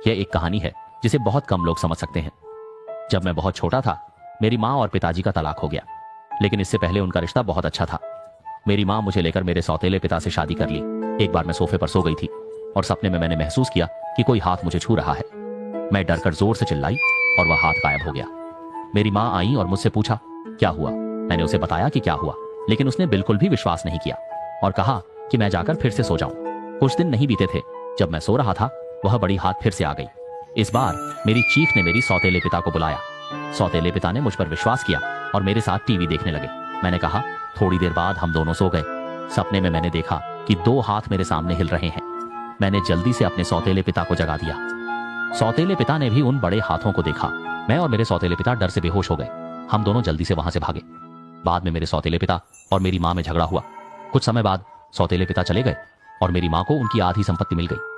यह एक कहानी है जिसे बहुत कम लोग समझ सकते हैं। जब मैं बहुत छोटा था, मेरी माँ और पिताजी का तलाक हो गया, लेकिन इससे पहले उनका रिश्ता बहुत अच्छा था। मेरी माँ मुझे लेकर मेरे सौतेले पिता से शादी कर ली। एक बार मैं सोफे पर सो गई थी और सपने में मैंने महसूस किया कि कोई हाथ मुझे छू रहा है। मैं डरकर जोर से चिल्लाई और वह हाथ गायब हो गया। मेरी माँ आई और मुझसे पूछा क्या हुआ। मैंने उसे बताया कि क्या हुआ, लेकिन उसने बिल्कुल भी विश्वास नहीं किया और कहा कि मैं जाकर फिर से सो जाऊं। कुछ दिन नहीं बीते थे, जब मैं सो रहा था वह बड़ी हाथ फिर से आ गई। इस बार मेरी चीख ने मेरी सौतेले पिता को बुलाया। सौतेले पिता ने मुझ पर विश्वास किया और मेरे साथ टीवी देखने लगे। मैंने कहा, थोड़ी देर बाद हम दोनों सो गए। सपने में मैंने देखा कि 2 हाथ मेरे सामने हिल रहे हैं। मैंने जल्दी से अपने सौतेले पिता को जगा दिया। सौतेले पिता ने भी उन बड़े हाथों को देखा। मैं और मेरे सौतेले पिता डर से बेहोश हो गए। हम दोनों जल्दी से वहां से भागे। बाद में मेरे सौतेले पिता और मेरी माँ में झगड़ा हुआ। कुछ समय बाद सौतेले पिता चले गए और मेरी माँ को उनकी आधी संपत्ति मिल गई।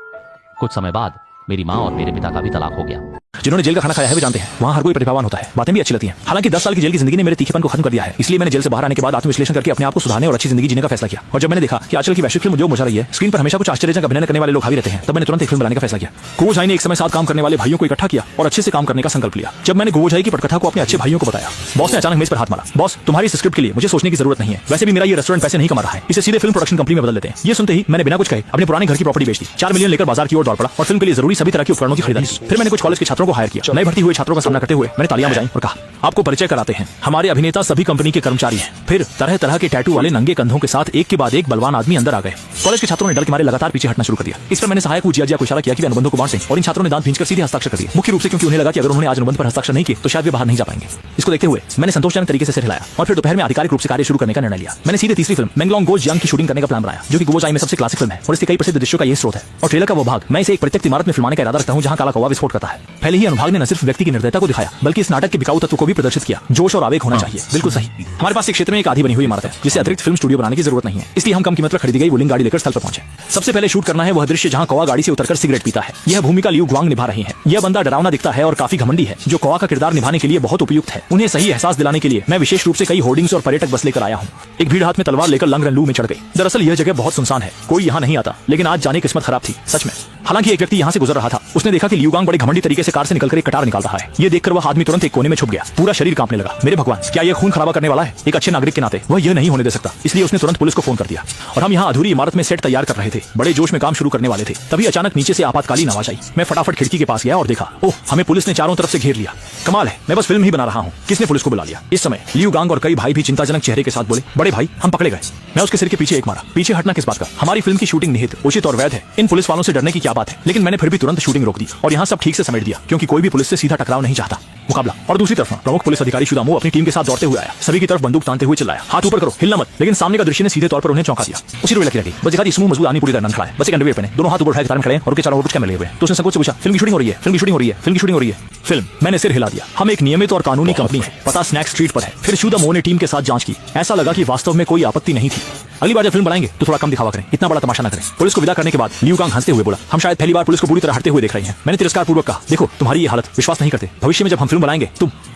कुछ समय बाद मेरी माँ और मेरे पिता का भी तलाक हो गया। जिन्होंने जेल का खाना खाया है वे जानते हैं वहाँ हर कोई प्रतिभावान होता है, बातें भी अच्छी लगती हैं। हालांकि 10 साल की जेल की जिंदगी ने मेरे तीखेपन को खत्म कर दिया है। इसलिए मैंने जेल से बाहर आने के बाद आत्मविश्लेषण करके अपने आप को सुधारने और अच्छी जिंदगी जीने का फैसला किया। और जब मैंने देखा कि आजकल की वैश्विक फिल्म जो मुझे रही है, स्क्रीन पर हमेशा कुछ आश्चर्यजनक अभिनय करने वाले लोग हावी रहते हैं, तब मैंने तुरंत एक फिल्म बनाने का फैसला किया। गोवोझाई ने एक समय साथ काम करने वाले भाइयों को इकट्ठा किया और अच्छे से काम करने का संकल्प लिया। जब मैंने गोवोझाई की पटकथा को अपने अच्छे भाइयों को बताया, बॉस ने अचानक मेज पर हाथ मारा। बॉस, तुम्हारी इस स्क्रिप्ट के लिए मुझे सोचने की जरूरत नहीं है। वैसे भी मेरा ये रेस्टोरेंट पैसे नहीं कमा रहा है, इसे सीधे फिल्म प्रोडक्शन कंपनी में बदल देते हैं। ये सुनते ही मैंने बिना कुछ कहे अपने पुराने घर की प्रॉपर्टी बेच दी। 4 मिलियन लेकर बाजार की ओर दौड़ पड़ा और फिल्म के लिए जरूरी सभी तरह के उपकरणों की खरीदारी की। फिर मैंने कुछ कॉलेज के छात्रों को हायर किया। नए भर्ती हुए छात्रों का सामना करते हुए मैंने तालियां बजाई और कहा, आपको परिचय कराते हैं, हमारे अभिनेता सभी कंपनी के कर्मचारी हैं। फिर तरह तरह के टैटू वाले नंगे कंधों के साथ एक के बाद एक बलवान आदमी अंदर आ गए। कॉलेज के छात्रों ने डर के मारे लगातार पीछे हटना शुरू कर दिया। इस पर मैंने सहायक को जिया को इशारा किया कि वे अनुबंधों को बांट दें और इन छात्रों ने दांत भींचकर सीधे हस्ताक्षर कर दिए। मुख्य रूप से क्योंकि उन्हें लगा कि अगर उन्होंने आज अनुबंध पर हस्ताक्षर नहीं किए तो शायद वे बाहर नहीं जा पाएंगे। इसको देखते हुए मैंने संतोषजनक तरीके से सिर हिलाया और फिर दोपहर में आधिकारिक रूप से कार्य शुरू करने का निर्णय लिया। मैंने सीधे तीसरी फिल्म मेंगलोंग गोज यांग की शूटिंग करने का प्लान बनाया, जो कि गोवोझाई में सबसे क्लासिक फिल्म है और इसके कई प्रसिद्ध दृश्यों का यह स्रोत है। और ट्रेलर का वो भाग मैं इसे एक परित्यक्त इमारत में फिल्माने का इरादा रखता हूं जहां काला कौवा विस्फोट करता है। पहले ही अनुभाग ने न सिर्फ व्यक्ति की निर्दयता को दिखाया बल्कि इस नाटक के बिकाऊ तत्व को भी प्रदर्शित किया। जोश और आवेग होना चाहिए, बिल्कुल सही। हमारे पास एक क्षेत्र में एक आधी बनी हुई इमारत है जिसे अतिरिक्त फिल्म स्टूडियो बनाने की जरूरत नहीं है, इसलिए हम कम कीमत पर खरीदी गई वुलिंग गाड़ी लेकर स्थल पर पहुंचे। सबसे पहले शूट करना है वह दृश्य जहां कौवा गाड़ी से उतरकर सिगरेट पीता है। यह भूमिका लियू ग्वांग निभा रही है। यह बंदा डरावना दिखता है और काफी घमंडी है, जो कौवा का किरदार निभाने के लिए बहुत उपयुक्त है। उन्हें सही एहसास दिलाने के लिए मैं विशेष रूप से कई होर्डिंग्स और पर्यटक बस लेकर आया हूँ। एक भीड़ हाथ में तलवार लेकर लंग रनलू में चढ़ गई। दरअसल यह जगह बहुत सुनसान है, कोई यहाँ नहीं आता, लेकिन आज जाने किस्मत खराब थी, सच में। हालांकि एक व्यक्ति यहाँ से गुजर रहा था। उसने देखा कि लियू गांग बड़े घमंडी तरीके से कार से निकलकर एक कटार निकाल रहा है। ये देखकर वह आदमी तुरंत एक कोने में छुप गया। पूरा शरीर कांपने लगा। मेरे भगवान, क्या यह खून खराबा करने वाला है? एक अच्छे नागरिक के नाते वह यह नहीं होने दे सकता, इसलिए उसने तुरंत पुलिस को फोन कर दिया। और हम यहाँ अधूरी इमारत में सेट तैयार कर रहे थे, बड़े जोश में काम शुरू करने वाले थे। तभी अचानक नीचे से आपातकालीन आवाज आई। मैं फटाफट खिड़की के पास गया और देखा, ओह, हमें पुलिस ने चारों तरफ से घेर लिया। कमाल है, मैं बस फिल्म ही बना रहा हूँ, किसने पुलिस को बुला लिया? इस समय लियू गांग और कई भाई भी चिंताजनक चेहरे के साथ बोले, बड़े भाई, हम पकड़े गए। मैं उसके सिर के पीछे एक मारा। पीछे हटना किस बात का? हमारी फिल्म की शूटिंग निहित, उचित और वैध है, इन पुलिस वालों से डरने की क्या बात है? लेकिन मैंने फिर भी तुरंत शूटिंग रोक दी और यहाँ सब ठीक से समेट दिया, क्योंकि कोई भी पुलिस से सीधा टकराव नहीं चाहता। मुकाबला। और दूसरी तरफ प्रमुख पुलिस अधिकारी शुदामो अपनी टीम के साथ दौड़ते हुए आया। सभी की तरफ बंदूक तानते हुए चिल्लाया, हाथ ऊपर करो, हिलना मत। लेकिन सामने का दृश्य ने सीधे तौर पर उन्हें चौंका दिया। उसी रोई लगी रही। बस दिखा समूह मजबूत आनी पूरी तरह खड़ा है, बस एक अंडरवियर पहने, दोनों हाथ ऊपर उठाए कतार में खड़े और उनके चारों ओर कुछ कैमरे लगे हुए। तो उसने संकोच से पूछा, फिल्म की शूटिंग हो रही है? फिल्म की शूटिंग हो रही है? फिल्म की शूटिंग हो रही है? फिल्म। मैंने सिर हिला दिया। हम एक नियमित और कानूनी कंपनी है, पता स्नैक स्ट्रीट पर है। फिर शुदामो ने टीम के साथ जांच की। ऐसा लगा कि वास्तव में कोई आपत्ति नहीं थी। अगली बार जब फिल्म बनाएंगे तो थोड़ा कम दिखावा करें, इतना बड़ा तमाशा न करें। पुलिस को विदा करने के बाद लियू गांग हंसते हुए बोला, हम शायद पहली बार पुलिस को पूरी तरह हटते हुए देख रहे हैं। मैंने तिरस्कार पूर्वक कहा, देखो तुम्हारी ये हालत, विश्वास नहीं करते। भविष्य में जब हम फिल्म बनाएंगे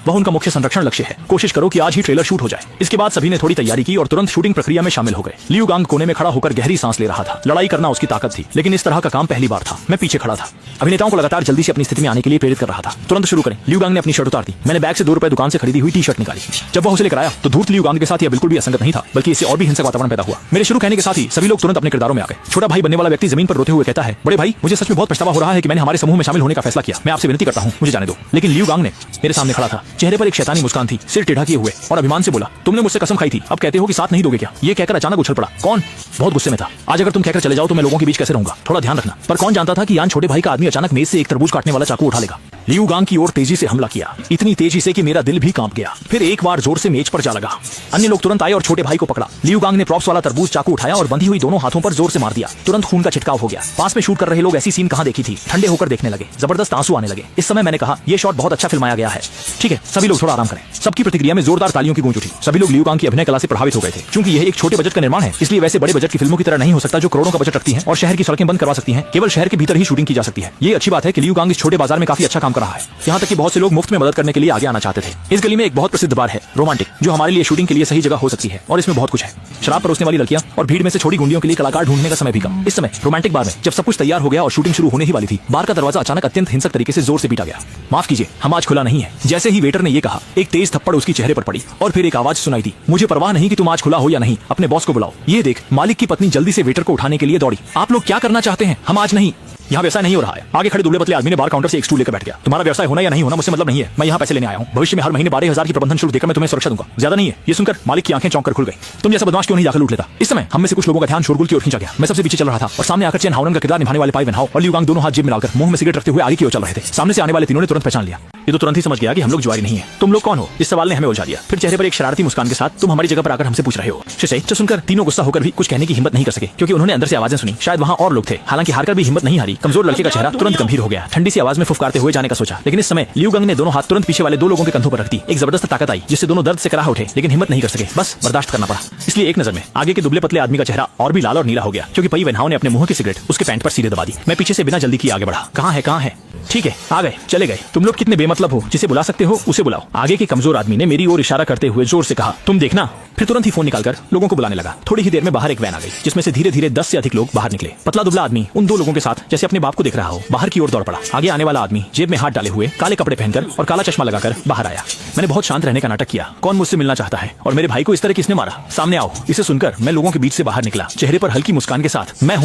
वह उनका मुख्य संरक्षण लक्ष्य है। कोशिश करो कि आज ही ट्रेलर शूट हो जाए। इसके बाद सभी ने थोड़ी तैयारी की और तुरंत शूटिंग प्रक्रिया में शामिल हो गए। लियू गांग कोने में खड़ा होकर गहरी सांस ले रहा था। लड़ाई करना उसकी ताकत थी, लेकिन इस तरह का काम पहली बार था। मैं पीछे खड़ा था, अभिनेताओं को लगातार जल्दी से अपनी स्थिति में आने के लिए प्रेरित कर रहा था। तुरंत शुरू करें। लियू गांग ने अपनी शर्ट उतार दी। मैंने बैग से 2 रुपए दुकान से खरीदी हुई टी-शर्ट निकाली। जब वह उसे लेकर आया तो धूर्त लियू गांग के साथ यह बिल्कुल भी असंगत नहीं था, बल्कि इससे और भी हिंसक वातावरण पैदा हुआ। मेरे शुरू कहने के साथ ही सभी लोग तुरंत अपने किरदारों में आ गए। छोटा भाई बनने वाला व्यक्ति जमीन पर रोते हुए कहता है, बड़े भाई, मुझे सच में बहुत पछतावा हो रहा है कि मैंने हमारे समूह में शामिल होने का फैसला किया। मैं आपसे विनती करता हूँ, मुझे जाने दो। लेकिन लियू गांग ने मेरे सामने खड़ा था, चेहरे पर एक शैतानी मुस्कान थी, सिर टेढ़ा किए हुए, और अभिमान से बोला, तुमने मुझसे कसम खाई थी, अब कहते हो कि साथ नहीं दोगे क्या? ये कहकर अचानक उछल पड़ा। कौन? बहुत गुस्से में था। आज अगर तुम कहकर चले जाओ तो मैं लोगों के बीच कैसे रहूंगा? थोड़ा ध्यान रखना। पर कौन जानता था कि यान छोटे भाई का आदमी अचानक मेज से एक तरबूज काटने वाला चाकू उठा लेगा। लियू गांग की ओर तेजी से हमला किया, इतनी तेजी से कि मेरा दिल भी कांप गया। फिर एक बार जोर से मेज पर जा लगा। अन्य लोग तुरंत आए और छोटे भाई को पकड़ा। लियू गांग ने प्रॉप्स वाला तरबूज चाकू उठाया और बंधी हुई दोनों हाथों पर जोर से मार दिया। तुरंत खून का छिटकाव हो गया। पास में शूट कर रहे लोग ऐसी सीन कहां देखी थी। ठंडे होकर देखने लगे, जबरदस्त आंसू आने लगे। इस समय मैंने कहा, यह शॉट बहुत अच्छा फिल्माया गया है। ठीक है, सभी लोग थोड़ा आराम करें। सबकी प्रतिक्रिया में जोरदार तालियों की गूंज उठी। सभी लोग लियू गांग की अभिनय कला से प्रभावित हो गए थे। क्योंकि यह एक छोटे बजट का निर्माण है, इसलिए वैसे बड़े बजट की फिल्मों की तरह नहीं हो सकता जो करोड़ों का बजट रखती हैं और शहर की सड़कें बंद करवा सकती हैं। केवल शहर के भीतर ही शूटिंग की जा सकती है। ये अच्छी बात है कि लियू गांग इस छोटे बाजार में काफी अच्छा काम कर कर रहा है। यहाँ तक कि बहुत से लोग मुफ्त में मदद करने के लिए आगे आना चाहते थे। इस गली में एक बहुत प्रसिद्ध बार है रोमांटिक, जो हमारे लिए शूटिंग के लिए सही जगह हो सकती है और इसमें बहुत कुछ है। शराब परोसने वाली लड़कियां और भीड़ में से छोटी गुंडियों के लिए कलाकार ढूंढने का समय भी कम। इस समय रोमांटिक बार में जब सब कुछ तैयार हो गया और शूटिंग शुरू होने ही वाली थी, बार का दरवाजा अचानक अत्यंत हिंसक तरीके से जोर से पीटा गया। माफ कीजिए, हम आज खुला नहीं है। जैसे ही वेटर ने ये कहा, एक तेज थप्पड़ उसकी चेहरे पर पड़ी और फिर एक आवाज सुनाई दी, मुझे परवाह नहीं कि तुम आज खुला हो या नहीं, अपने बॉस को बुलाओ। ये देख मालिक की पत्नी जल्दी से वेटर को उठाने के लिए दौड़ी। आप लोग क्या करना चाहते हैं? हम आज नहीं, यहाँ व्यवसाय नहीं हो रहा है। आगे खड़े दुबले पतले आदमी ने बार काउंटर से एक स्टूल लेकर बैठ गया। तुम्हारा व्यवसाय होना या नहीं होना मुझसे मतलब नहीं है, मैं यहाँ पैसे लेने आया हूँ। भविष्य में हर महीने 12,000 की प्रबंधन शुल्क देकर मैं तुम्हें सुरक्षा दूंगा, ज्यादा नहीं है। ये सुनकर मालिक की आंखें चौंक कर खुल गई। तुम जैसा बदमाश क्यों नहीं जाकर लूट लेता? इस समय हम में से कुछ लोगों का ध्यान शोरगुल की ओर खींचा गया। मैं सबसे पीछे चल रहा था और सामने आकर चेन हाउनन का किरदार निभाने वाले पाई वेन हाउ और लियू गांग दोनों हाथ जेब में डालकर मुंह में सिगरेट रखते हुए आगे की ओर चल रहे थे। सामने से आने वाले तीनों ने तुरंत पहचान लिया। ये तो तुरंत ही समझ गया कि हम लोग जुआरी नहीं है। तुम लोग कौन हो? इस सवाल ने हमें उलझा दिया। फिर चेहरे पर एक शरारती मुस्कान के साथ तुम हमारी जगह पर आकर हमसे पूछ रहे हो। शिशे सुनकर तीनों गुस्सा होकर भी कुछ कहने की हिम्मत नहीं कर सके, क्योंकि उन्होंने अंदर से आवाजें सुनी। शायद वहां और लोग थे। हालांकि हारकर भी हिम्मत नहीं हारी। कमजोर लड़के का चेहरा तुरंत गंभीर हो गया। ठंडी सी आवाज में फुफकारते हुए जाने का सोचा, लेकिन इस समय लियू गंग ने दोनों हाथ तुरंत पीछे वाले दो लोगों के कंधों पर रख दी। एक जबरदस्त ताकत आई जिससे दोनों दर्द से कराह उठे, लेकिन हिम्मत नहीं कर सके। बस बर्दाश्त करना पड़ा। इसलिए एक नजर में आगे के दुबले पतले आदमी का चेहरा और भी लाल और नीला हो गया, क्योंकि पई वेन हाउ ने अपने मुंह की सिगरेट उसके पैंट पर सीधे दबा दी। मैं पीछे से बिना जल्दी किए आगे बढ़ा। कहाँ है? ठीक है, आ गए, चले गए। तुम लोग कितने बेमतलब हो, जिसे बुला सकते हो उसे बुलाओ। आगे के कमजोर आदमी ने मेरी ओर इशारा करते हुए जोर से कहा, तुम देखना। फिर तुरंत ही फोन निकालकर लोगों को बुलाने लगा। थोड़ी ही देर में बाहर एक वैन आ गई, जिसमें से धीरे धीरे 10 से अधिक लोग बाहर निकले। पतला दुबला आदमी उन दो लोगों के साथ जैसे अपने बाप को देख रहा हो, बाहर की ओर दौड़ पड़ा। आगे आने वाला आदमी जेब में हाथ डाले हुए, काले कपड़े पहनकर और काला चश्मा लगाकर बाहर आया। मैंने बहुत शांत रहने का नाटक किया। कौन मुझसे मिलना चाहता है और मेरे भाई को इस तरह किसने मारा? सामने आओ। इसे सुनकर मैं लोगों के बीच से बाहर निकला, चेहरे पर हल्की मुस्कान के साथ। मैं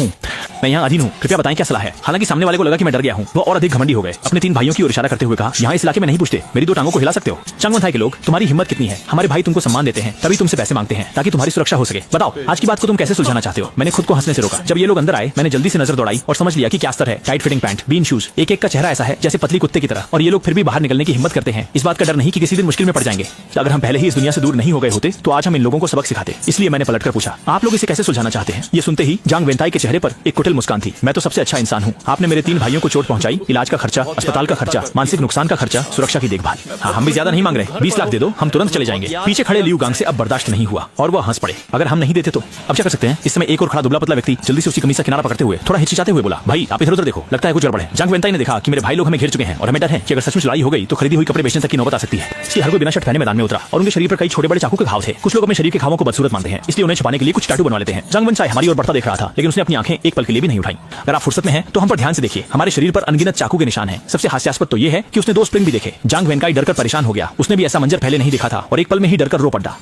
यहाँ अधीन हूँ, कृपया बताएं क्या सलाह है? हालांकि सामने वाले को लगा कि मैं डर गया हूँ। वो और अधिक घमंडी हो गए। अपने 3 भाइयों की ओर इशारा करते हुए कहा, यहाँ इस इलाके में नहीं पूछते, मेरी 2 टांगों को हिला सकते हो। चांगवन थाई के लोग, तुम्हारी हिम्मत कितनी है? हमारे भाई तुमको सम्मान देते हैं, तभी तुमसे पैसे मांगते हैं ताकि तुम्हारी सुरक्षा हो सके। बताओ आज की बात को तुम कैसे सुलझाना चाहते हो? मैंने खुद को हंसने से रोका। जब ये लोग अंदर आए, मैंने जल्दी से नजर दौड़ाई और समझ लिया कि क्या स्तर है। टाइट फिटिंग पैंट, बीन शूज, एक एक का चेहरा ऐसा है जैसे पतली कुत्ते की तरह, और ये लोग फिर भी बाहर निकलने की हिम्मत करते हैं। इस बात का डर नहीं कि किसी दिन मुश्किल में पड़ जाएंगे। अगर हम पहले ही इस दुनिया से दूर नहीं हो गए होते तो आज हम इन लोगों को सबक सिखाते। इसलिए मैंने पलटकर पूछा, आप लोग इसे कैसे सुलझाना चाहते हैं? ये सुनते ही जांग वेनताई के चेहरे पर एक कुटिल मुस्कान थी। मैं तो सबसे अच्छा इंसान हूँ। आपने मेरे 3 भाइयों को चोट पहुंचाई, इलाज का खर्चा, अस्पताल का खर्चा, मानसिक नुकसान का खर्चा, सुरक्षा की देखभाल। हाँ, हम भी ज्यादा नहीं मांग रहे। 20 लाख दे दो, हम तुरंत चले जाएंगे। पीछे खड़े लियू गांग से अब बर्दाश्त नहीं हुआ और वह हंस पड़े। अगर हम नहीं देते तो अब क्या कर सकते हैं? इस समय एक और खड़ा दुबला पतला व्यक्ति जल्दी से उसकी कमीज का किनारा पकड़ते हुए थोड़ा हिचकिचाते हुए बोला, भाई आप इधर उधर देखो, लगता है कुछ गड़बड़ है। जांग वेनताई ने देखा कि मेरे भाई लोग हमें घेर चुके हैं और हमें डर है कि अगर सचमुच लड़ाई हो गई तो खरीदी हुई कपड़े बेचने तक की नौबत आ सकती है। इसलिए हर कोई बिना शर्ट पहने मैदान में उतरा और उनके शरीर पर कई छोटे बड़े चाकू के घाव थे। कुछ लोग अपने शरीर के घावों को बदसूरत मानते हैं, इसलिए उन्हें छुपाने के लिए कुछ टैटू बनवा लेते हैं। जांग वेनताई हमारी ओर बढ़ता देख रहा था, लेकिन उसने अपनी आंखें एक पल के लिए भी नहीं उठाई। अगर आप फुर्सत में हैं तो हम पर ध्यान से देखिए, हमारे शरीर पर अनगिनत चाकू के निशान हैं। सबसे हास्यास्पद तो ये है कि उसने 2 स्प्रिंग भी देखे। जांग वेनताई डरकर परेशान हो गया। उसने भी ऐसा मंजर पहले नहीं देखा था और एक पल में ही डरकर रो पड़ा।